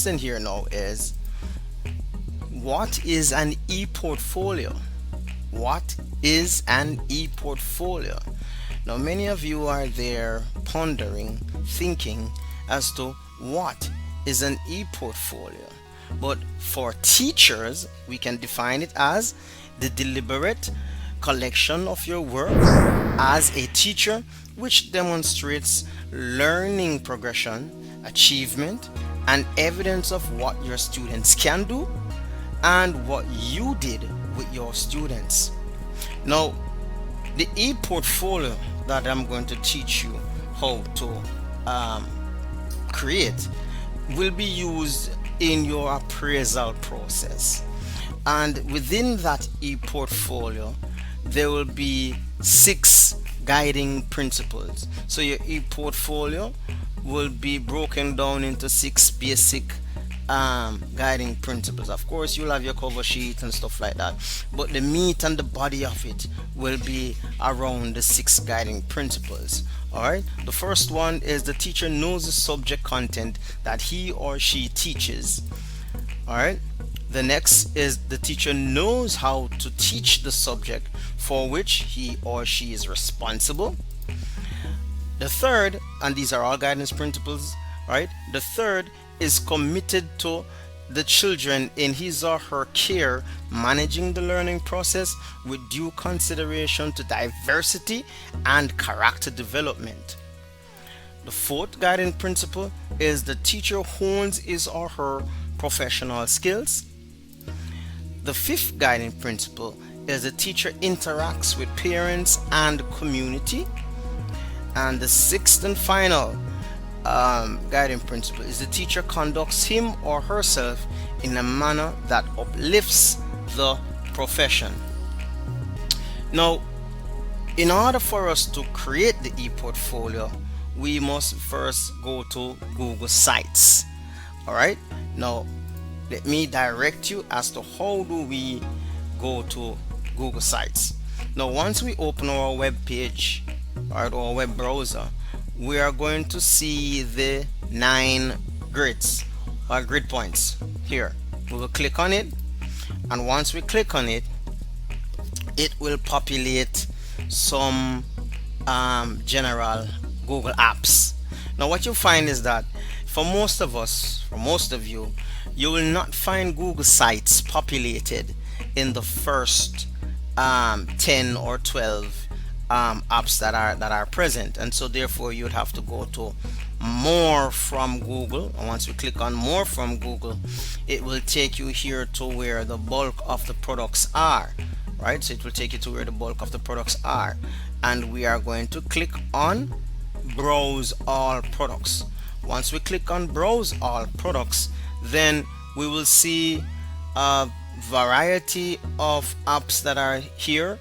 question here now is, what is an e-portfolio? What is an e-portfolio? Now, many of you are there pondering, thinking as to what is an e-portfolio. But for teachers, we can define it as the deliberate collection of your work as a teacher, which demonstrates learning progression, achievement, and evidence of what your students can do and what you did with your students. Now, the e-portfolio that I'm going to teach you how to um, create will be used in your appraisal process. And within that e-portfolio, there will be 6 guiding principles. So your e-portfolio will be broken down into 6 basic guiding principles. Of course, you'll have your cover sheet and stuff like that, but the meat and the body of it will be around the 6 guiding principles. All right. The first one is the teacher knows the subject content that he or she teaches. All right. The next is the teacher knows how to teach the subject for which he or she is responsible. The third, and these are all guidance principles, right? The third is committed to the children in his or her care, managing the learning process with due consideration to diversity and character development. The fourth guiding principle is the teacher hones his or her professional skills. The fifth guiding principle is the teacher interacts with parents and community. And the sixth and final guiding principle is the teacher conducts him or herself in a manner that uplifts the profession. Now, in order for us to create the e-portfolio, we must first go to Google Sites. All right. Now, let me direct you as to how do we go to Google Sites. Now, once we open our web page, right, or web browser, we are going to see the 9 grids or grid points here. We will click on it, and once we click on it, it will populate some general Google apps. Now, what you find is that for most of us, for most of you, you will not find Google Sites populated in the first 10 or 12 apps that are present, and so therefore you'd have to go to more from Google. And once we click on more from Google, it will take you here to where the bulk of the products are, right? So it will take you to where the bulk of the products are, and we are going to click on browse all products. Once we click on browse all products, then we will see a variety of apps that are here,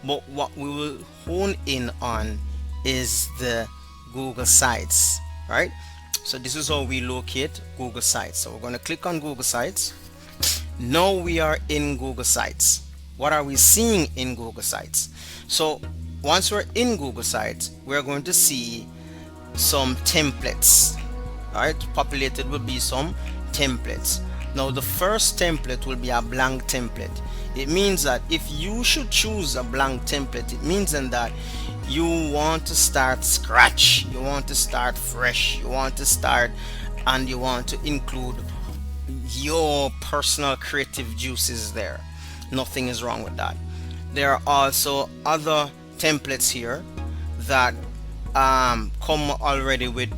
but what we will hone in on is the Google Sites, right? So this is how we locate Google Sites. So we're going to click on Google Sites. Now we are in Google Sites. What are we seeing in Google Sites? So once we're in Google Sites, we're going to see some templates. All right, populated will be some templates. Now the first template will be a blank template. It means that if you should choose a blank template, it means then that you want to start scratch, you want to start fresh, you want to start and you want to include your personal creative juices there. Nothing is wrong with that. There are also other templates here that come already with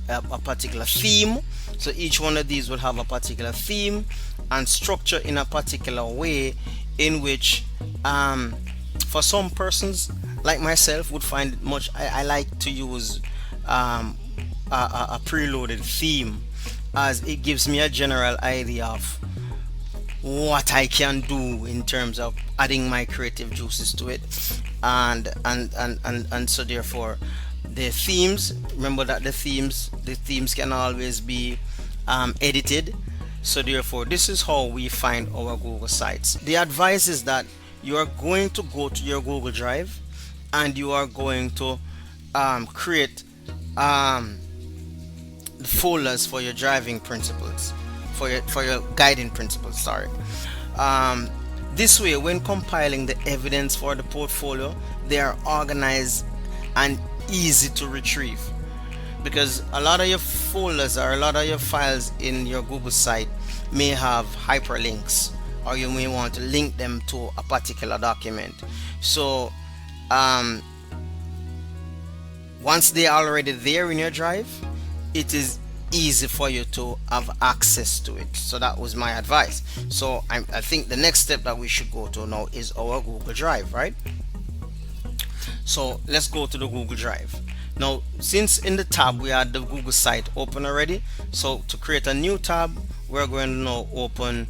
a particular theme. So each one of these will have a particular theme and structure in a particular way, in which for some persons like myself would find it much. I like to use a preloaded theme, as it gives me a general idea of what I can do in terms of adding my creative juices to it, and so therefore the themes, remember that the themes can always be edited. So therefore this is how we find our Google Sites. The advice is that you are going to go to your Google Drive and you are going to create folders for your driving principles, for your guiding principles. Sorry. Um, this way, when compiling the evidence for the portfolio, they are organized and easy to retrieve, because a lot of your folders or a lot of your files in your Google site may have hyperlinks, or you may want to link them to a particular document. So um, once they are already there in your drive, it is easy for you to have access to it. So that was my advice. So I think the next step that we should go to now is our Google Drive, right? So let's go to the Google Drive. Now, since in the tab we had the Google site open already, so to create a new tab, we're going to now open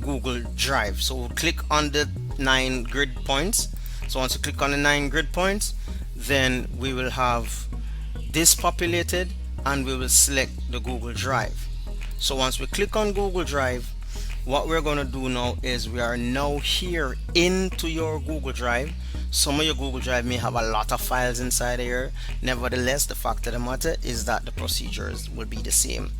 Google Drive. So we'll click on the 9 grid points. So once you click on the 9 grid points, then we will have this populated and we will select the Google Drive. So once we click on Google Drive, what we're going to do now is we are now here into your Google Drive. Some of your Google Drive may have a lot of files inside here. Nevertheless, the fact of the matter is that the procedures will be the same.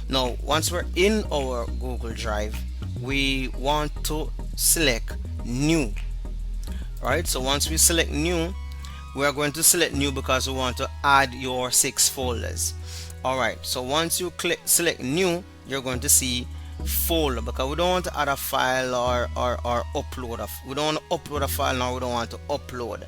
Now, once we're in our Google Drive, we want to select new. Right? So once we select new, we are going to select new because we want to add your 6 folders. Alright, so once you select new, you're going to see folder, because we don't want to add a file or upload we don't want to upload a file now, we don't want to upload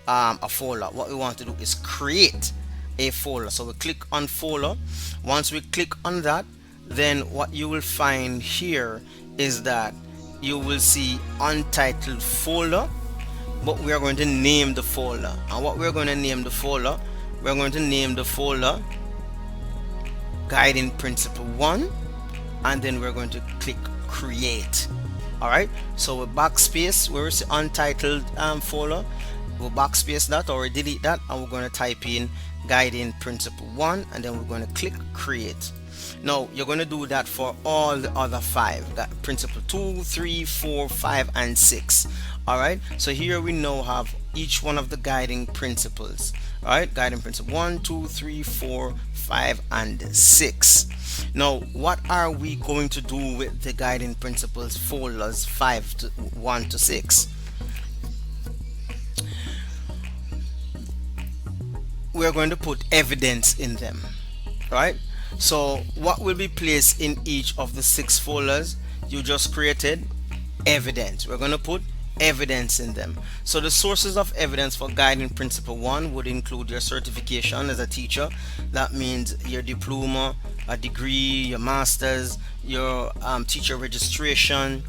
a folder. What we want to do is create a folder. So we click on folder. Once we click on that, then what you will find here is that you will see untitled folder, but we are going to name the folder. And what we're going to name the folder, we're going to name the folder Guiding Principle 1, and then we're going to click create. Alright, so we backspace where it's untitled folder, we'll backspace that or delete that, and we're going to type in Guiding Principle 1, and then we're going to click create. Now you're going to do that for all the other 5, that principle 2, 3, 4, 5 and 6. Alright, so here we now have each one of the guiding principles. Alright, guiding principle 1, 2, 3, 4, 5 and 6. Now what are we going to do with the guiding principles folders 1 to 6? We're going to put evidence in them. Right, so what will be placed in each of the 6 folders you just created? Evidence. We're going to put evidence in them. So the sources of evidence for guiding principle 1 would include your certification as a teacher. That means your diploma, a degree, your master's, your teacher registration,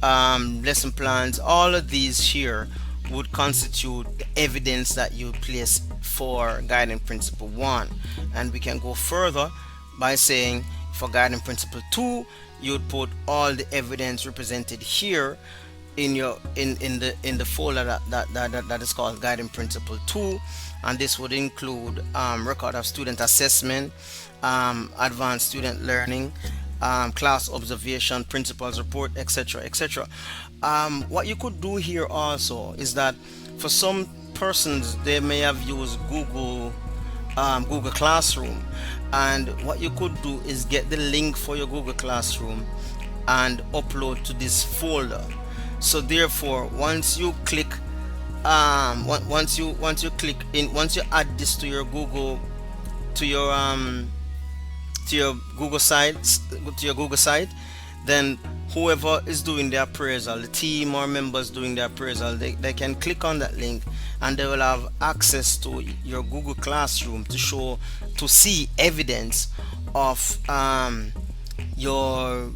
lesson plans. All of these here would constitute the evidence that you place for guiding principle 1. And we can go further by saying for guiding principle 2, you would put all the evidence represented here in your in the folder that is called Guiding Principle 2, and this would include record of student assessment, advanced student learning, class observation, principal's report, etc., etc. What you could do here also is that for some persons they may have used Google Classroom, and what you could do is get the link for your Google Classroom and upload to this folder. So therefore, once you click once you add this to your Google site, then whoever is doing the appraisal, the team or members doing the appraisal, they can click on that link and they will have access to your Google Classroom to see evidence of your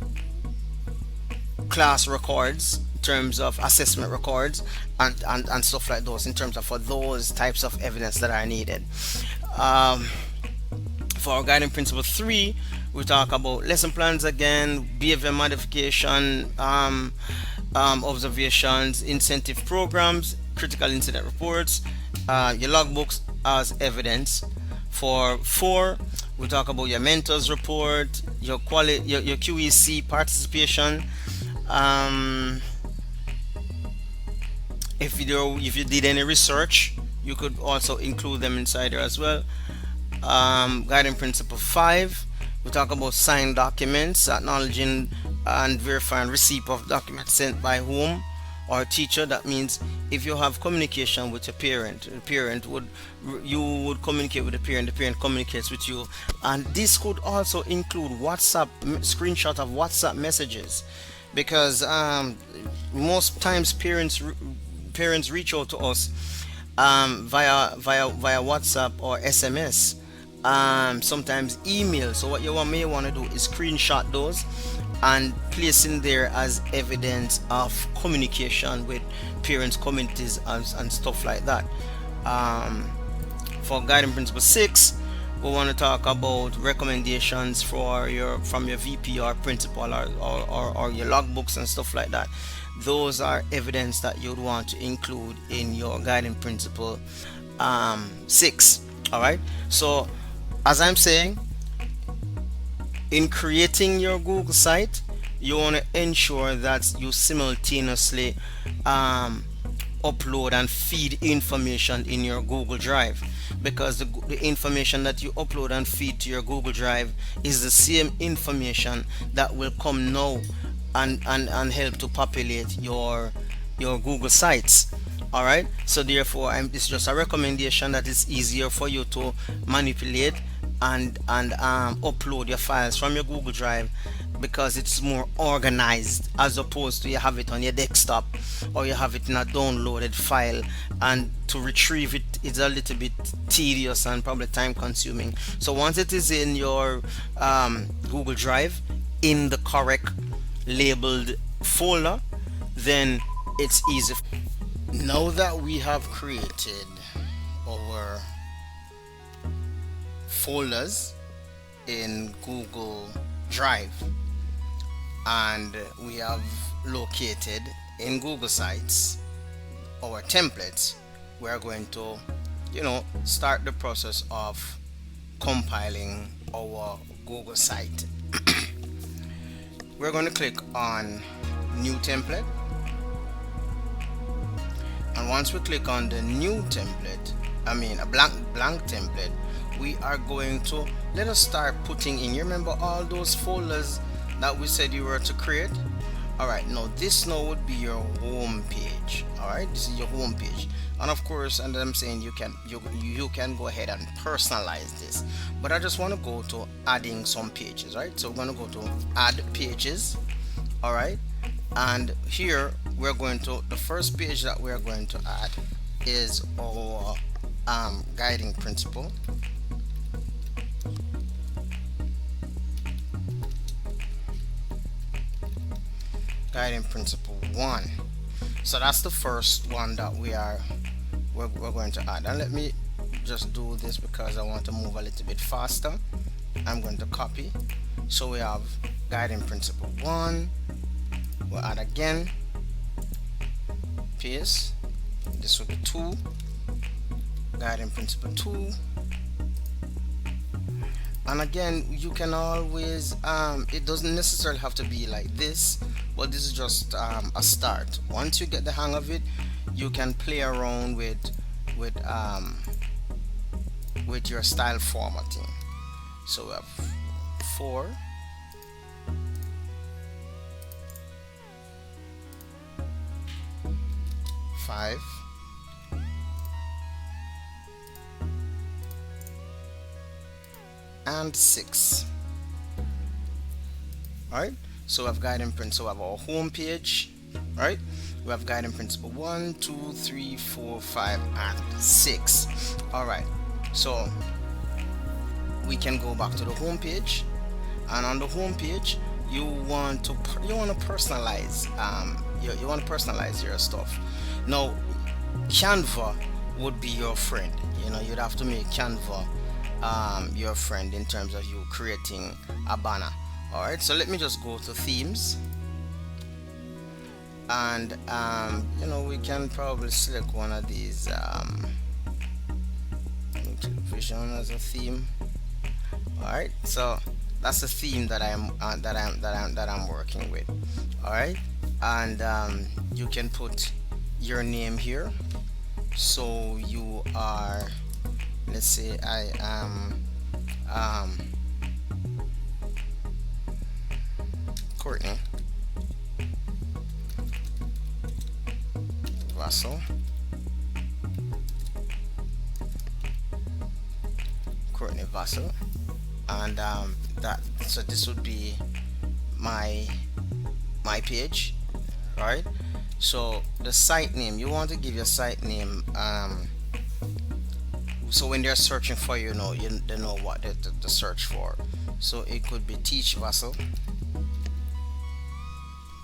class records, in terms of assessment records and stuff like those, in terms of for those types of evidence that are needed. For our guiding principle 3, we talk about lesson plans again, behavior modification, observations, incentive programs, critical incident reports, your logbooks as evidence. For 4, we talk about your mentors report, your QEC participation. If you did any research, you could also include them inside there as well. Guiding principle 5, we talk about signed documents, acknowledging and verifying receipt of documents sent by whom or teacher. That means if you have communication with a parent, the parent would you would communicate with the parent communicates with you, and this could also include WhatsApp screenshot of WhatsApp messages, because most times parents reach out to us via WhatsApp or SMS, sometimes email. So what you may want to do is screenshot those and place in there as evidence of communication with parents, communities, and stuff like that. Um, for guiding principle 6, we want to talk about recommendations for your from your VP or principal, or your logbooks and stuff like that. Those are evidence that you'd want to include in your guiding principle 6. All right, so as I'm saying, in creating your Google site, you want to ensure that you simultaneously upload and feed information in your Google Drive, because the information that you upload and feed to your Google Drive is the same information that will come now and help to populate your Google sites. All right, so therefore it's just a recommendation that it's easier for you to manipulate and upload your files from your Google Drive, because it's more organized, as opposed to you have it on your desktop or you have it in a downloaded file, and to retrieve it is a little bit tedious and probably time consuming. So once it is in your Google Drive in the correct labeled folder, then it's easy. Now that we have created our folders in Google Drive, and we have located in Google Sites our templates, we are going to start the process of compiling our Google site. We're going to click on new template, and once we click on the new template, a blank template, we are going to let us start putting in. You remember all those folders that we said you were to create? All right, now this would be your home page. All right, this is your home page, and of course, and I'm saying you can go ahead and personalize this, but I just want to go to adding some pages. Right, so we're going to go to add pages. All right, and here we're going to, the first page that we're going to add is our guiding principle. Guiding principle 1. So that's the first one that we're going to add. And let me just do this because I want to move a little bit faster. I'm going to copy. So we have guiding principle 1. We'll add again, paste. This will be 2. Guiding principle 2. And again, you can always it doesn't necessarily have to be like this, but this is just a start. Once you get the hang of it, you can play around with your style formatting. So we have 4, 5, and 6. Alright, so we have guiding principle. So we have our home page. Right, we have guiding principle 1, 2, 3, 4, 5, and 6. Alright, so we can go back to the home page, and on the home page you want to personalize you want to personalize your stuff. Now Canva would be your friend. You'd have to make Canva your friend in terms of you creating a banner. Alright, so let me just go to themes, and we can probably select one of these vision as a theme. Alright, so that's the theme that I'm working with. Alright, and you can put your name here. So you are, let's say I am um, Courtney Vassell. Courtney Vassell, and that so this would be my page, right? So the site name, you want to give your site name, so when they're searching for you, know they know what to search for. So it could be Teach Vassell,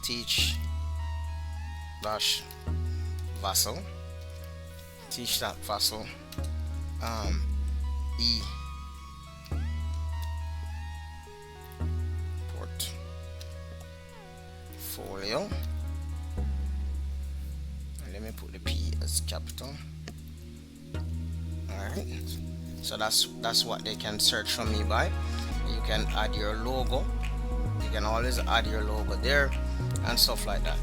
Teach dash Vassell, Teach that Vassell, um, E portfolio. And let me put the P as capital. Alright, so that's what they can search for me by. You can add your logo, you can always add your logo there and stuff like that.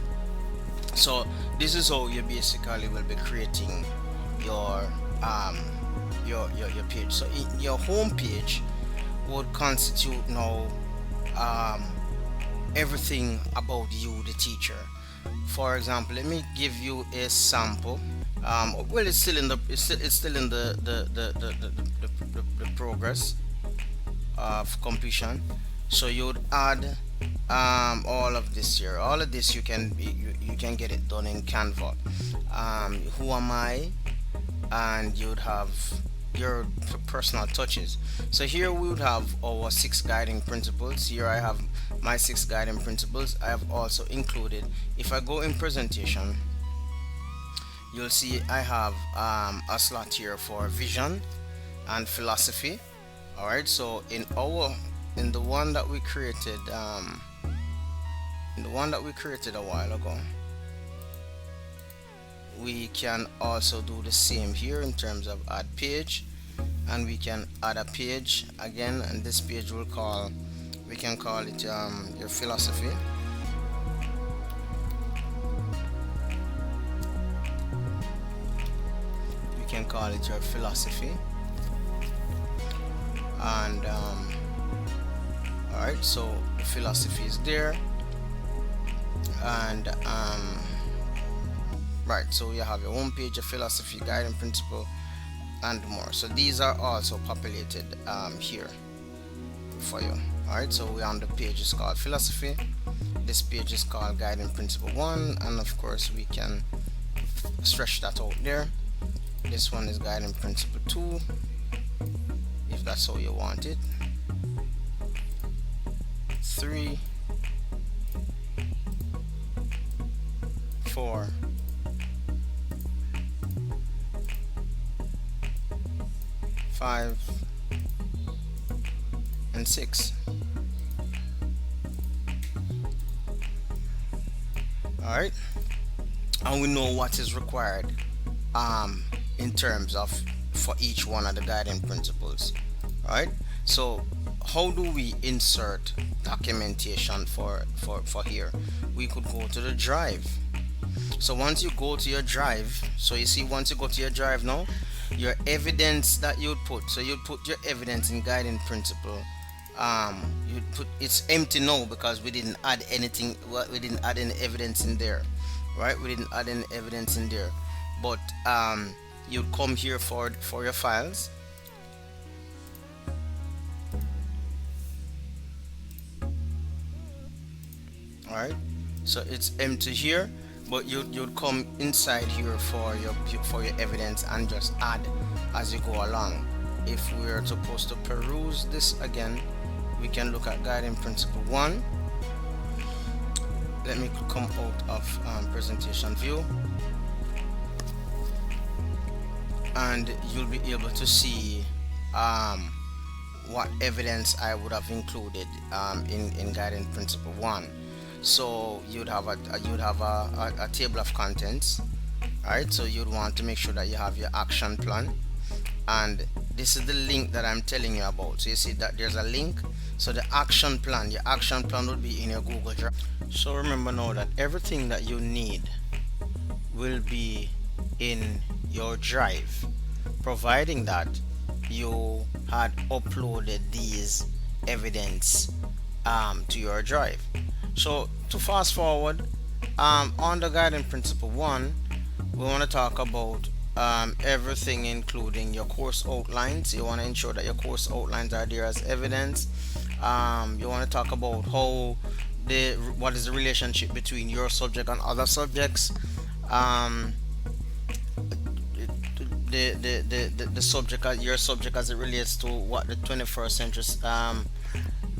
So this is how you basically will be creating your your page. So your home page would constitute now everything about you, the teacher. For example, let me give you a sample. Well, it's still in the it's still in the progress of completion. So you would add all of this here. All of this you can get it done in Canva. Who am I? And you'd have your personal touches. So here we would have our 6 guiding principles. Here I have my 6 guiding principles. I have also included, if I go in presentation, you'll see I have a slot here for vision and philosophy. All right, so in the one that we created a while ago, we can also do the same here in terms of add page, and we can add a page again, and this page we can call it your philosophy. We can call it your philosophy, and alright, so the philosophy is there, and right, so you have your home page, your philosophy, guiding principle, and more. So these are also populated here for you. Alright, so we're on the page is called philosophy, this page is called guiding principle 1, and of course we can stretch that out there. This one is guiding principle 2, if that's how you want it. 3, 4, 5, and 6. Alright, and we know what is required in terms of for each one of the guiding principles. Alright, so how do we insert documentation for here? We could go to the drive. So once you go to your drive, so you see, once you go to your drive now, your evidence that you'd put, so you'd put your evidence in guiding principle, you'd put, it's empty now because we didn't add anything, well, we didn't add any evidence in there, right? We didn't add any evidence in there, but you'd come here for your files. Alright, so it's empty here, but you'd come inside here for your evidence and just add as you go along. If we are supposed to peruse this again, we can look at guiding principle 1. Let me come out of presentation view, and you'll be able to see what evidence I would have included in guiding principle 1. So you'd have a table of contents. Alright, so you'd want to make sure that you have your action plan, and this is the link that I'm telling you about. So you see that there's a link, so the action plan, your action plan would be in your Google Drive. So remember now that everything that you need will be in your drive, providing that you had uploaded these evidence to your drive. So to fast forward, on the guiding principle 1, we want to talk about everything including your course outlines. You want to ensure that your course outlines are there as evidence. You want to talk about how what is the relationship between your subject and other subjects. um, the subject, your subject, as it relates to what the 21st century,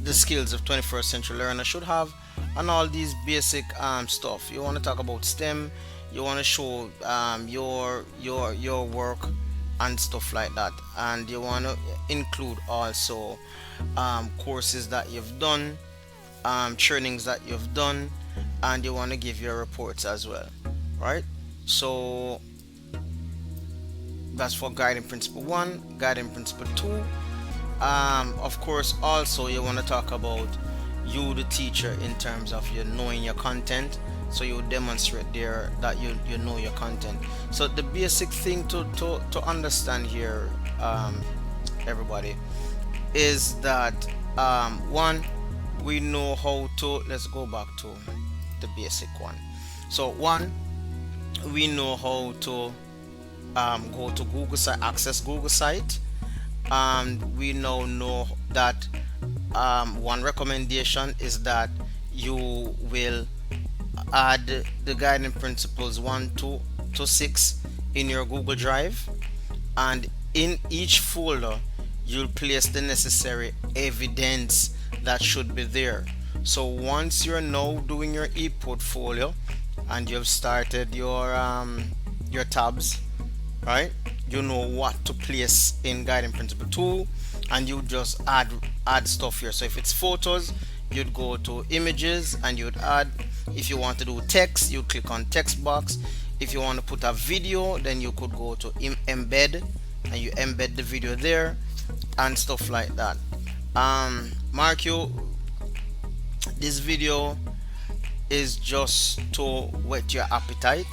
the skills of 21st century learner should have, and all these basic stuff. You want to talk about STEM. You want to show your work and stuff like that, and you want to include also courses that you've done, trainings that you've done, and you want to give your reports as well, right? So that's for guiding principle 1. Guiding principle 2, of course, also you want to talk about you the teacher in terms of you knowing your content. So you demonstrate there that you know your content. So the basic thing to understand here, everybody, is that one, we know how to, let's go back to the basic one. So one, we know how to go to Google site, access Google site. We now know that one recommendation is that you will add the guiding principles 1 to 6 in your Google Drive, and in each folder you'll place the necessary evidence that should be there. So once you're now doing your e-portfolio and you've started your tabs, right, you know what to place in guiding principle 2, and you just add stuff here. So if it's photos, you'd go to images and you'd add. If you want to do text, you click on text box. If you want to put a video, then you could go to embed and you embed the video there and stuff like that. Mark you, this video is just to whet your appetite.